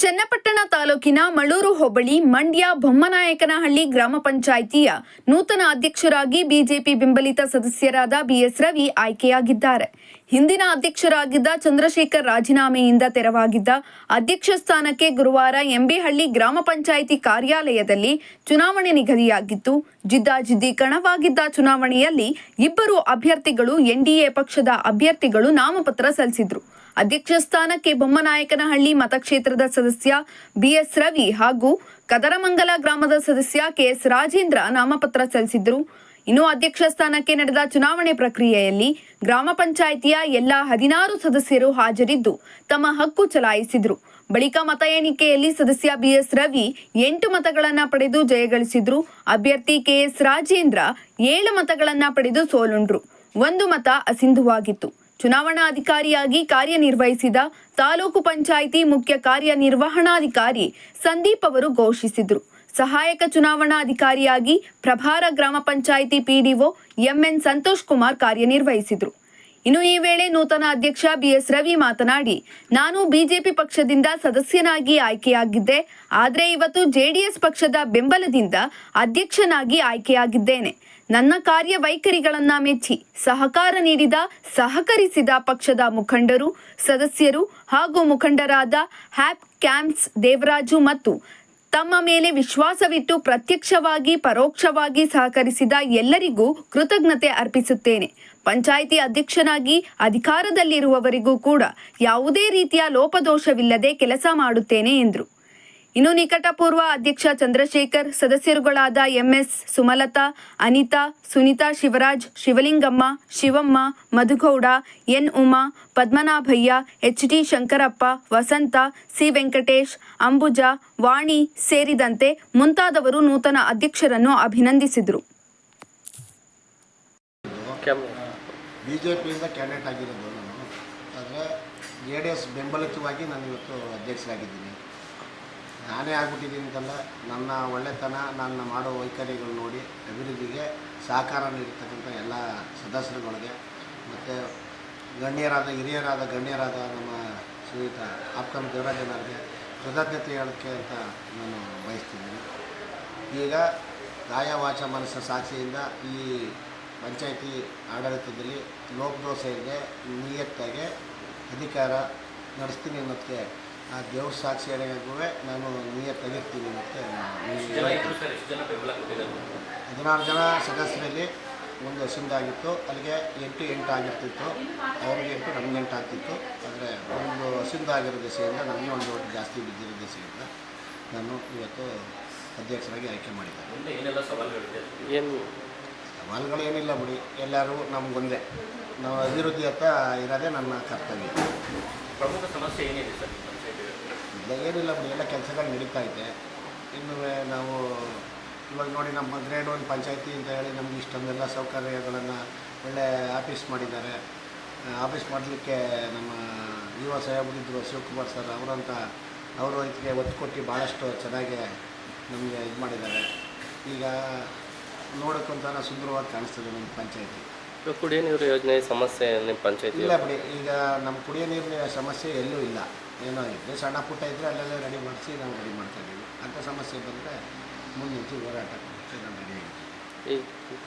ಚನ್ನಪಟ್ಟಣ ತಾಲೂಕಿನ ಮಳೂರು ಹೋಬಳಿ ಮಂಡ್ಯ ಬೊಮ್ಮನಾಯಕನಹಳ್ಳಿ ಗ್ರಾಮ ಪಂಚಾಯಿತಿಯ ನೂತನ ಅಧ್ಯಕ್ಷರಾಗಿ ಬಿಜೆಪಿ ಬೆಂಬಲಿತ ಸದಸ್ಯರಾದ ಬಿಎಸ್ ರವಿ ಆಯ್ಕೆಯಾಗಿದ್ದಾರೆ. ಹಿಂದಿನ ಅಧ್ಯಕ್ಷರಾಗಿದ್ದ ಚಂದ್ರಶೇಖರ್ ರಾಜೀನಾಮೆಯಿಂದ ತೆರವಾಗಿದ್ದ ಅಧ್ಯಕ್ಷ ಸ್ಥಾನಕ್ಕೆ ಗುರುವಾರ ಎಂಬಿಹಳ್ಳಿ ಗ್ರಾಮ ಪಂಚಾಯಿತಿ ಕಾರ್ಯಾಲಯದಲ್ಲಿ ಚುನಾವಣೆ ನಿಗದಿಯಾಗಿತ್ತು. ಜಿದ್ದಾಜಿದ್ದಿ ಕಣವಾಗಿದ್ದ ಚುನಾವಣೆಯಲ್ಲಿ ಇಬ್ಬರು ಅಭ್ಯರ್ಥಿಗಳು ಎನ್ಡಿಎ ಪಕ್ಷದ ಅಭ್ಯರ್ಥಿಗಳು ನಾಮಪತ್ರ ಸಲ್ಲಿಸಿದ್ರು. ಅಧ್ಯಕ್ಷ ಸ್ಥಾನಕ್ಕೆ ಬೊಮ್ಮನಾಯಕನಹಳ್ಳಿ ಮತಕ್ಷೇತ್ರದ ಸದಸ್ಯ ಬಿಎಸ್ ರವಿ ಹಾಗೂ ಕದರಮಂಗಲ ಗ್ರಾಮದ ಸದಸ್ಯ ಕೆಎಸ್ ರಾಜೇಂದ್ರ ನಾಮಪತ್ರ ಸಲ್ಲಿಸಿದ್ರು. ಇನ್ನು ಅಧ್ಯಕ್ಷ ಸ್ಥಾನಕ್ಕೆ ನಡೆದ ಚುನಾವಣೆ ಪ್ರಕ್ರಿಯೆಯಲ್ಲಿ ಗ್ರಾಮ ಪಂಚಾಯಿತಿಯ ಎಲ್ಲ 16 ಸದಸ್ಯರು ಹಾಜರಿದ್ದು ತಮ್ಮ ಹಕ್ಕು ಚಲಾಯಿಸಿದ್ರು. ಬಳಿಕ ಮತ ಎಣಿಕೆಯಲ್ಲಿ ಸದಸ್ಯ ಬಿಎಸ್ ರವಿ 8 ಮತಗಳನ್ನು ಪಡೆದು ಜಯಗಳಿಸಿದ್ರು. ಅಭ್ಯರ್ಥಿ ಕೆಎಸ್ ರಾಜೇಂದ್ರ 7 ಮತಗಳನ್ನು ಪಡೆದು ಸೋಲುಂಡ್ರು. 1 ಮತ ಅಸಿಂಧುವಾಗಿತ್ತು. ಚುನಾವಣಾಧಿಕಾರಿಯಾಗಿ ಕಾರ್ಯನಿರ್ವಹಿಸಿದ ತಾಲೂಕು ಪಂಚಾಯಿತಿ ಮುಖ್ಯ ಕಾರ್ಯನಿರ್ವಹಣಾಧಿಕಾರಿ ಸಂದೀಪ್ ಅವರು ಘೋಷಿಸಿದರು. ಸಹಾಯಕ ಚುನಾವಣಾಧಿಕಾರಿಯಾಗಿ ಪ್ರಭಾರ ಗ್ರಾಮ ಪಂಚಾಯಿತಿ ಪಿಡಿಒ ಎಂಎನ್ ಸಂತೋಷ್ ಕುಮಾರ್ ಕಾರ್ಯನಿರ್ವಹಿಸಿದರು. ಇನ್ನು ಈ ವೇಳೆ ನೂತನ ಅಧ್ಯಕ್ಷ ಬಿಎಸ್ ರವಿ ಮಾತನಾಡಿ, ನಾನು ಬಿಜೆಪಿ ಪಕ್ಷದಿಂದ ಸದಸ್ಯನಾಗಿ ಆಯ್ಕೆಯಾಗಿದ್ದೆ. ಆದರೆ ಇವತ್ತು ಜೆಡಿಎಸ್ ಪಕ್ಷದ ಬೆಂಬಲದಿಂದ ಅಧ್ಯಕ್ಷನಾಗಿ ಆಯ್ಕೆಯಾಗಿದ್ದೇನೆ. ನನ್ನ ಕಾರ್ಯವೈಖರಿಗಳನ್ನ ಮೆಚ್ಚಿ ಸಹಕಾರ ನೀಡಿದ ಸಹಕರಿಸಿದ ಪಕ್ಷದ ಮುಖಂಡರು, ಸದಸ್ಯರು ಹಾಗೂ ಮುಖಂಡರಾದ ಹ್ಯಾಪ್ ಕ್ಯಾಂಪ್ಸ್ ದೇವರಾಜು ಮತ್ತು ತಮ್ಮ ಮೇಲೆ ವಿಶ್ವಾಸವಿಟ್ಟು ಪ್ರತ್ಯಕ್ಷವಾಗಿ ಪರೋಕ್ಷವಾಗಿ ಸಹಕರಿಸಿದ ಎಲ್ಲರಿಗೂ ಕೃತಜ್ಞತೆ ಅರ್ಪಿಸುತ್ತೇನೆ. ಪಂಚಾಯಿತಿ ಅಧ್ಯಕ್ಷನಾಗಿ ಅಧಿಕಾರದಲ್ಲಿರುವವರಿಗೂ ಕೂಡ ಯಾವುದೇ ರೀತಿಯ ಲೋಪದೋಷವಿಲ್ಲದೆ ಕೆಲಸ ಮಾಡುತ್ತೇನೆ ಎಂದರು. ಇನ್ನು ನಿಕಟಪೂರ್ವ ಅಧ್ಯಕ್ಷ ಚಂದ್ರಶೇಖರ್, ಸದಸ್ಯರುಗಳಾದ M S Sumalatha, Anitha, Sunitha, Shivaraj, Shivalingamma, Shivamma, Madhugowda, N Uma, Padmanabhaiah, H D Shankarappa, Vasantha, C Venkatesh, Ambuja, Vani ಸೇರಿದಂತೆ ಮುಂತಾದವರು ನೂತನ ಅಧ್ಯಕ್ಷರನ್ನು ಅಭಿನಂದಿಸಿದರು. ಬಿಜೆಪಿಯಿಂದ ಕ್ಯಾಂಡಿಡೇಟ್ ಆಗಿರೋದು ನಾನು, ಆದರೆ JDS ಬೆಂಬಲಿತವಾಗಿ ನಾನು ಇವತ್ತು ಅಧ್ಯಕ್ಷರಾಗಿದ್ದೀನಿ. ನಾನೇ ಆಗ್ಬಿಟ್ಟಿದ್ದೀನಿ ಅಂತಲ್ಲ, ನನ್ನ ಒಳ್ಳೆತನ, ನನ್ನ ಮಾಡೋ ವೈಖರಿಗಳು ನೋಡಿ ಅಭಿವೃದ್ಧಿಗೆ ಸಹಕಾರ ನೀಡಿರ್ತಕ್ಕಂಥ ಎಲ್ಲ ಸದಸ್ಯರುಗಳಿಗೆ ಮತ್ತು ಹಿರಿಯರಾದ ಗಣ್ಯರಾದ ನಮ್ಮ ಶ್ರೀಯುತ ಆಪ್ಕಂ ದೇವರಾಜನವರಿಗೆ ಕೃತಜ್ಞತೆ ಹೇಳೋಕ್ಕೆ ಅಂತ ನಾನು ಬಯಸ್ತಿದ್ದೀನಿ. ಈಗ ಕಾಯ ವಾಚ ಮನಸ್ಸ ಸಾಕ್ಷಿಯಿಂದ ಈ ಪಂಚಾಯಿತಿ ಆಡಳಿತದಲ್ಲಿ ಲೋಪದೋಷ ಇದೆ, ನಿಯತ್ತಾಗಿ ಅಧಿಕಾರ ನಡೆಸ್ತೀನಿ ಅನ್ನೋದಕ್ಕೆ ಆ ದೇವ್ರ ಸಾಕ್ಷಿಯಾಗೂ ನಾನು ನಿಯತ್ತಾಗಿರ್ತೀನಿ. ಮತ್ತು 16 ಜನ ಸದಸ್ಯರಲ್ಲಿ ಒಂದು ವರ್ಷದಿಂದ ಆಗಿತ್ತು, ಅಲ್ಲಿಗೆ 8 ಆಗಿರ್ತಿತ್ತು. ಅವ್ರಿಗೆ 8 ನಮ್ಗೆ 8 ಆಗ್ತಿತ್ತು. ಆದರೆ ಒಂದು ವರ್ಷದಿಂದ ಆಗಿರೋ ದೆಸೆಯಿಂದ ನನಗೆ ಒಂದು ಓಟ್ ಜಾಸ್ತಿ ಬಿದ್ದಿರೋ ದೆಸೆಯಿಂದ ನಾನು ಇವತ್ತು ಅಧ್ಯಕ್ಷರಾಗಿ ಆಯ್ಕೆ ಮಾಡಿದ್ದೆ. ಸವಾಲುಗಳು ಏನಿಲ್ಲ ಬಿಡಿ, ಎಲ್ಲರೂ ನಮಗೊಂದೇ, ನಾವು ಅಭಿವೃದ್ಧಿ ಅಂತ ಇರೋದೇ ನನ್ನ ಕರ್ತವ್ಯ. ಪ್ರಮುಖ ಸಮಸ್ಯೆ ಏನಿದೆ ಸರ್? ಇಲ್ಲ ಏನಿಲ್ಲ ಬಿಡಿ, ಎಲ್ಲ ಕೆಲಸಗಳು ನಡೀತಾ ಇದೆ. ಇನ್ನು ನಾವು ಇವಾಗ ನೋಡಿ, ನಮ್ಮ ಗ್ರೇಡ್ 1 ಪಂಚಾಯಿತಿ ಅಂತ ಹೇಳಿ ನಮ್ಗೆ ಇಷ್ಟೊಂದೆಲ್ಲ ಸೌಕರ್ಯಗಳನ್ನು ಒಳ್ಳೆ ಆಫೀಸ್ ಮಾಡಿದ್ದಾರೆ. ಆಫೀಸ್ ಮಾಡಲಿಕ್ಕೆ ನಮ್ಮ ಯುವ ಸಾಹೇಬರಿದ್ದರು ಶಿವಕುಮಾರ್ ಸರ್, ಅವರು ಇದಕ್ಕೆ ಒತ್ತು ಕೊಟ್ಟು ಭಾಳಷ್ಟು ಚೆನ್ನಾಗಿ ನಮಗೆ ಇದು ಮಾಡಿದ್ದಾರೆ. ಈಗ ನೋಡೋಕ್ಕಂತ ಸುಂದರವಾಗಿ ಕಾಣಿಸ್ತದೆ ನಮ್ಮ ಪಂಚಾಯಿತಿ. ಕುಡಿಯೋ ನೀರು ಯೋಜನೆ ಸಮಸ್ಯೆ ನಿಮ್ಮ ಪಂಚಾಯಿತಿ ಇಲ್ಲ ಬಿಡಿ, ಈಗ ನಮ್ಮ ಕುಡಿಯೋ ನೀರಿನ ಸಮಸ್ಯೆ ಎಲ್ಲೂ ಇಲ್ಲ. ಏನೋ ಇದ್ದರೆ ಸಣ್ಣ ಪುಟ್ಟ ಇದ್ದರೆ ಅಲ್ಲೆಲ್ಲ ರೆಡಿ ಮಾಡಿಸಿ ನಾವು ರೆಡಿ ಮಾಡ್ತಾಯಿದ್ದೀವಿ. ಅಂಥ ಸಮಸ್ಯೆ ಬಂದರೆ ಮುಂದಿನ ಹೋರಾಟ ನಾವು ರೆಡಿ ಆಗಿದ್ದೀವಿ.